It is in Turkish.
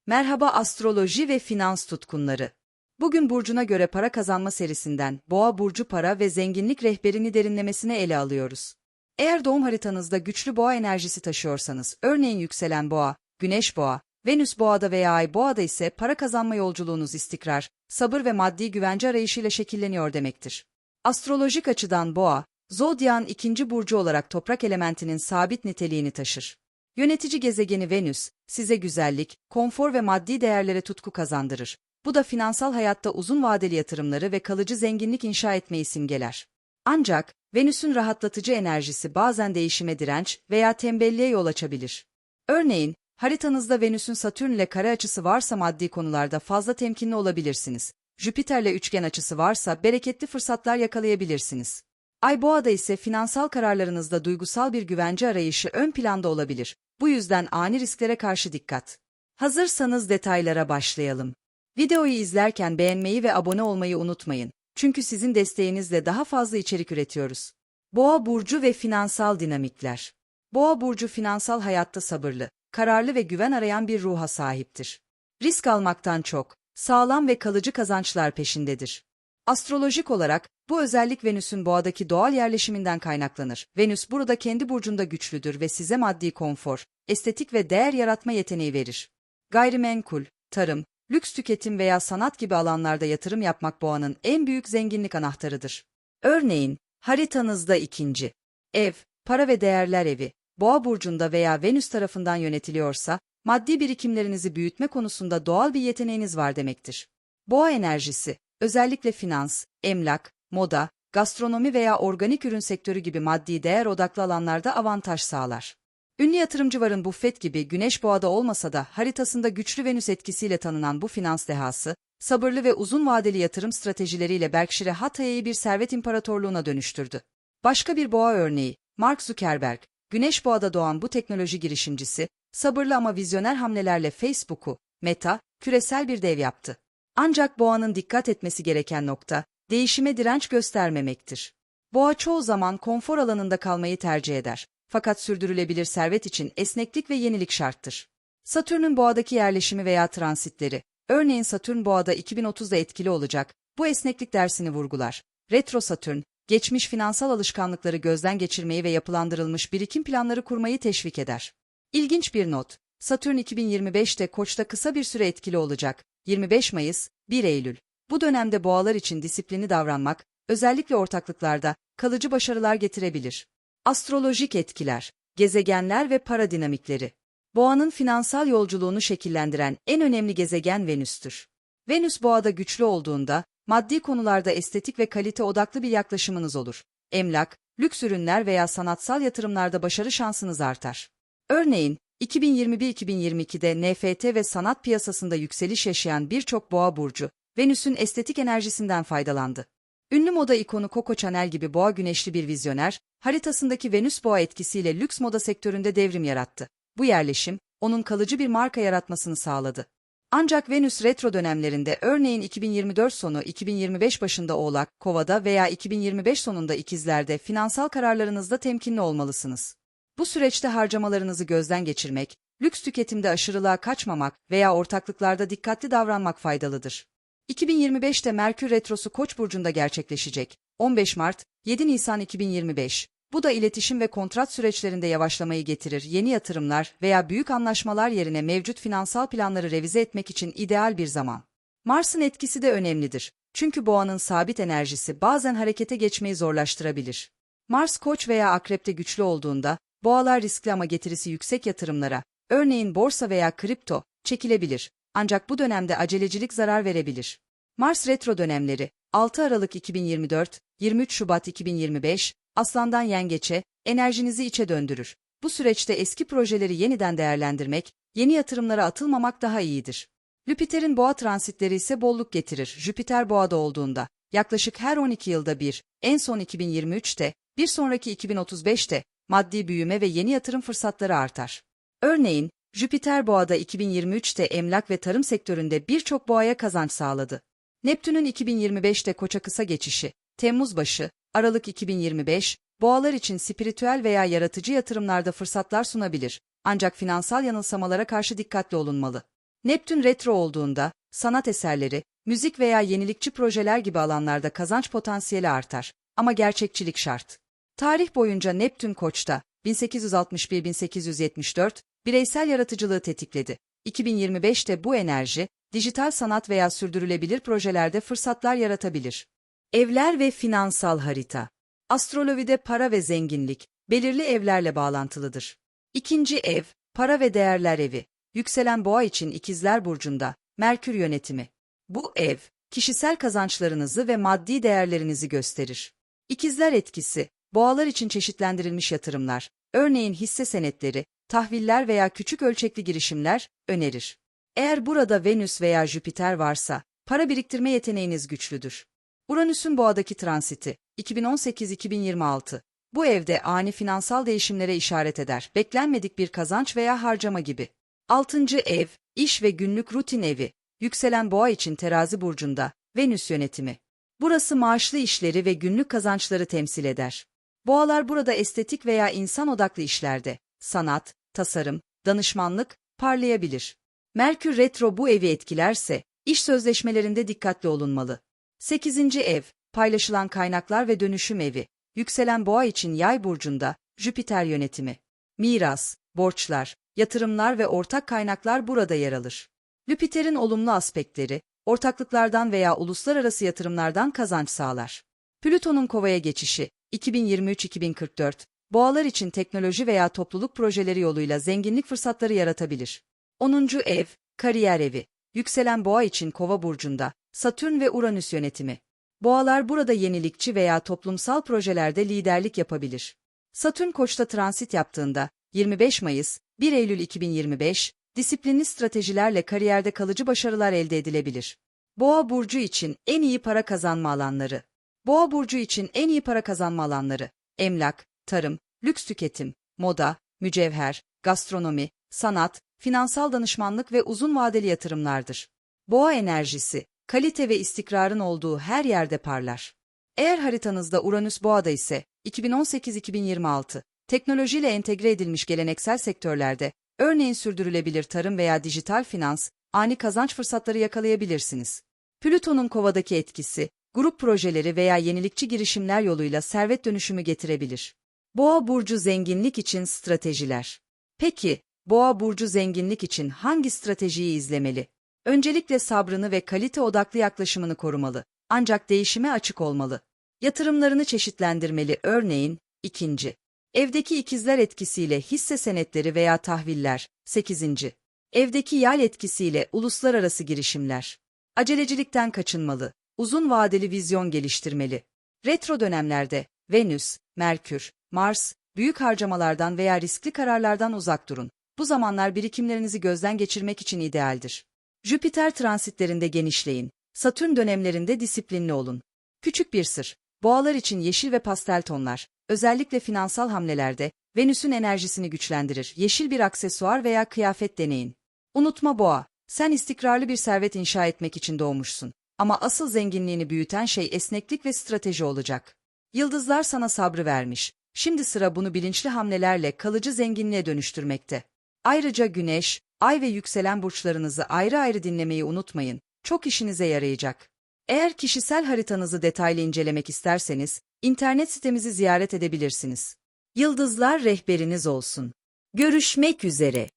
Merhaba astroloji ve finans tutkunları. Bugün burcuna göre para kazanma serisinden Boğa burcu para ve zenginlik rehberini derinlemesine ele alıyoruz. Eğer doğum haritanızda güçlü Boğa enerjisi taşıyorsanız, örneğin yükselen Boğa, Güneş Boğa, Venüs Boğa'da veya Ay Boğa'da ise para kazanma yolculuğunuz istikrar, sabır ve maddi güvence arayışıyla şekilleniyor demektir. Astrolojik açıdan Boğa, Zodyak'ın ikinci burcu olarak toprak elementinin sabit niteliğini taşır. Yönetici gezegeni Venüs, size güzellik, konfor ve maddi değerlere tutku kazandırır. Bu da finansal hayatta uzun vadeli yatırımları ve kalıcı zenginlik inşa etmeyi simgeler. Ancak, Venüs'ün rahatlatıcı enerjisi bazen değişime direnç veya tembelliğe yol açabilir. Örneğin, haritanızda Venüs'ün Satürn ile kare açısı varsa maddi konularda fazla temkinli olabilirsiniz. Jüpiter'le üçgen açısı varsa bereketli fırsatlar yakalayabilirsiniz. Ay Boğa'da ise finansal kararlarınızda duygusal bir güvence arayışı ön planda olabilir. Bu yüzden ani risklere karşı dikkat. Hazırsanız detaylara başlayalım. Videoyu izlerken beğenmeyi ve abone olmayı unutmayın. Çünkü sizin desteğinizle daha fazla içerik üretiyoruz. Boğa burcu ve finansal dinamikler. Boğa burcu finansal hayatta sabırlı, kararlı ve güven arayan bir ruha sahiptir. Risk almaktan çok, sağlam ve kalıcı kazançlar peşindedir. Astrolojik olarak, bu özellik Venüs'ün Boğa'daki doğal yerleşiminden kaynaklanır. Venüs burada kendi burcunda güçlüdür ve size maddi konfor, estetik ve değer yaratma yeteneği verir. Gayrimenkul, tarım, lüks tüketim veya sanat gibi alanlarda yatırım yapmak Boğa'nın en büyük zenginlik anahtarıdır. Örneğin, haritanızda ikinci ev, para ve değerler evi, Boğa burcunda veya Venüs tarafından yönetiliyorsa, maddi birikimlerinizi büyütme konusunda doğal bir yeteneğiniz var demektir. Boğa enerjisi, özellikle finans, emlak, moda, gastronomi veya organik ürün sektörü gibi maddi değer odaklı alanlarda avantaj sağlar. Ünlü yatırımcı Warren Buffett gibi Güneş Boğa'da olmasa da haritasında güçlü Venüs etkisiyle tanınan bu finans dehası, sabırlı ve uzun vadeli yatırım stratejileriyle Berkshire Hathaway'i bir servet imparatorluğuna dönüştürdü. Başka bir Boğa örneği, Mark Zuckerberg, Güneş Boğa'da doğan bu teknoloji girişimcisi, sabırlı ama vizyoner hamlelerle Facebook'u, Meta, küresel bir dev yaptı. Ancak Boğa'nın dikkat etmesi gereken nokta, değişime direnç göstermemektir. Boğa çoğu zaman konfor alanında kalmayı tercih eder. Fakat sürdürülebilir servet için esneklik ve yenilik şarttır. Satürn'ün Boğa'daki yerleşimi veya transitleri, örneğin Satürn Boğa'da 2030'da etkili olacak, bu esneklik dersini vurgular. Retro Satürn, geçmiş finansal alışkanlıkları gözden geçirmeyi ve yapılandırılmış birikim planları kurmayı teşvik eder. İlginç bir not, Satürn 2025'te Koç'ta kısa bir süre etkili olacak, 25 Mayıs, 1 Eylül. Bu dönemde Boğalar için disiplinli davranmak, özellikle ortaklıklarda, kalıcı başarılar getirebilir. Astrolojik etkiler, gezegenler ve para dinamikleri. Boğanın finansal yolculuğunu şekillendiren en önemli gezegen Venüs'tür. Venüs Boğa'da güçlü olduğunda, maddi konularda estetik ve kalite odaklı bir yaklaşımınız olur. Emlak, lüks ürünler veya sanatsal yatırımlarda başarı şansınız artar. Örneğin, 2021-2022'de NFT ve sanat piyasasında yükseliş yaşayan birçok Boğa burcu, Venüs'ün estetik enerjisinden faydalandı. Ünlü moda ikonu Coco Chanel gibi Boğa güneşli bir vizyoner, haritasındaki Venüs Boğa etkisiyle lüks moda sektöründe devrim yarattı. Bu yerleşim, onun kalıcı bir marka yaratmasını sağladı. Ancak Venüs retro dönemlerinde, örneğin 2024 sonu 2025 başında Oğlak, Kova'da veya 2025 sonunda İkizler'de finansal kararlarınızda temkinli olmalısınız. Bu süreçte harcamalarınızı gözden geçirmek, lüks tüketimde aşırılığa kaçmamak veya ortaklıklarda dikkatli davranmak faydalıdır. 2025'te Merkür Retrosu Koç burcunda gerçekleşecek. 15 Mart, 7 Nisan 2025. Bu da iletişim ve kontrat süreçlerinde yavaşlamayı getirir. Yeni yatırımlar veya büyük anlaşmalar yerine mevcut finansal planları revize etmek için ideal bir zaman. Mars'ın etkisi de önemlidir. Çünkü Boğa'nın sabit enerjisi bazen harekete geçmeyi zorlaştırabilir. Mars Koç veya Akrep'te güçlü olduğunda, Boğalar riskli ama getirisi yüksek yatırımlara, örneğin borsa veya kripto, çekilebilir. Ancak bu dönemde acelecilik zarar verebilir. Mars retro dönemleri, 6 Aralık 2024, 23 Şubat 2025, Aslan'dan Yengeç'e, enerjinizi içe döndürür. Bu süreçte eski projeleri yeniden değerlendirmek, yeni yatırımlara atılmamak daha iyidir. Jüpiter'in Boğa transitleri ise bolluk getirir. Jüpiter Boğa'da olduğunda, yaklaşık her 12 yılda bir, en son 2023'te, bir sonraki 2035'te, maddi büyüme ve yeni yatırım fırsatları artar. Örneğin, Jüpiter Boğa'da 2023'te emlak ve tarım sektöründe birçok Boğa'ya kazanç sağladı. Neptün'ün 2025'te Koç'a kısa geçişi, Temmuz başı, Aralık 2025, Boğalar için spiritüel veya yaratıcı yatırımlarda fırsatlar sunabilir. Ancak finansal yanılsamalara karşı dikkatli olunmalı. Neptün retro olduğunda, sanat eserleri, müzik veya yenilikçi projeler gibi alanlarda kazanç potansiyeli artar. Ama gerçekçilik şart. Tarih boyunca Neptün Koç'ta, 1861-1874, bireysel yaratıcılığı tetikledi. 2025'te bu enerji, dijital sanat veya sürdürülebilir projelerde fırsatlar yaratabilir. Evler ve finansal harita. Astrolojide para ve zenginlik, belirli evlerle bağlantılıdır. İkinci ev, para ve değerler evi. Yükselen Boğa için İkizler Burcu'nda, Merkür yönetimi. Bu ev, kişisel kazançlarınızı ve maddi değerlerinizi gösterir. İkizler etkisi, Boğalar için çeşitlendirilmiş yatırımlar, örneğin hisse senetleri, tahviller veya küçük ölçekli girişimler, önerir. Eğer burada Venüs veya Jüpiter varsa, para biriktirme yeteneğiniz güçlüdür. Uranüs'ün Boğa'daki transiti, 2018-2026. Bu evde ani finansal değişimlere işaret eder, beklenmedik bir kazanç veya harcama gibi. Altıncı ev, iş ve günlük rutin evi, yükselen Boğa için Terazi burcunda, Venüs yönetimi. Burası maaşlı işleri ve günlük kazançları temsil eder. Boğalar burada estetik veya insan odaklı işlerde, sanat, tasarım, danışmanlık, parlayabilir. Merkür retro bu evi etkilerse, iş sözleşmelerinde dikkatli olunmalı. Sekizinci ev, paylaşılan kaynaklar ve dönüşüm evi, yükselen Boğa için Yay burcunda, Jüpiter yönetimi. Miras, borçlar, yatırımlar ve ortak kaynaklar burada yer alır. Jüpiter'in olumlu aspektleri, ortaklıklardan veya uluslararası yatırımlardan kazanç sağlar. Plüton'un Kova'ya geçişi, 2023-2044, Boğalar için teknoloji veya topluluk projeleri yoluyla zenginlik fırsatları yaratabilir. 10. ev, kariyer evi, yükselen Boğa için Kova burcunda, Satürn ve Uranüs yönetimi. Boğalar burada yenilikçi veya toplumsal projelerde liderlik yapabilir. Satürn Koç'ta transit yaptığında, 25 Mayıs, 1 Eylül 2025, disiplinli stratejilerle kariyerde kalıcı başarılar elde edilebilir. Boğa burcu için en iyi para kazanma alanları. Boğa burcu için en iyi para kazanma alanları: emlak, tarım, lüks tüketim, moda, mücevher, gastronomi, sanat, finansal danışmanlık ve uzun vadeli yatırımlardır. Boğa enerjisi, kalite ve istikrarın olduğu her yerde parlar. Eğer haritanızda Uranüs Boğa'da ise, 2018-2026, teknolojiyle entegre edilmiş geleneksel sektörlerde, örneğin sürdürülebilir tarım veya dijital finans, ani kazanç fırsatları yakalayabilirsiniz. Plüton'un Kova'daki etkisi, grup projeleri veya yenilikçi girişimler yoluyla servet dönüşümü getirebilir. Boğa burcu zenginlik için stratejiler. Peki, Boğa burcu zenginlik için hangi stratejiyi izlemeli? Öncelikle sabrını ve kalite odaklı yaklaşımını korumalı. Ancak değişime açık olmalı. Yatırımlarını çeşitlendirmeli, örneğin, ikinci. Evdeki ikizler etkisiyle hisse senetleri veya tahviller, 8. Evdeki yay etkisiyle uluslararası girişimler. Acelecilikten kaçınmalı, uzun vadeli vizyon geliştirmeli. Retro dönemlerde, Venüs, Merkür, Mars, büyük harcamalardan veya riskli kararlardan uzak durun. Bu zamanlar birikimlerinizi gözden geçirmek için idealdir. Jüpiter transitlerinde genişleyin, Satürn dönemlerinde disiplinli olun. Küçük bir sır, Boğalar için yeşil ve pastel tonlar, özellikle finansal hamlelerde, Venüs'ün enerjisini güçlendirir. Yeşil bir aksesuar veya kıyafet deneyin. Unutma Boğa, sen istikrarlı bir servet inşa etmek için doğmuşsun. Ama asıl zenginliğini büyüten şey esneklik ve strateji olacak. Yıldızlar sana sabrı vermiş. Şimdi sıra bunu bilinçli hamlelerle kalıcı zenginliğe dönüştürmekte. Ayrıca Güneş, Ay ve yükselen burçlarınızı ayrı ayrı dinlemeyi unutmayın. Çok işinize yarayacak. Eğer kişisel haritanızı detaylı incelemek isterseniz, internet sitemizi ziyaret edebilirsiniz. Yıldızlar rehberiniz olsun. Görüşmek üzere.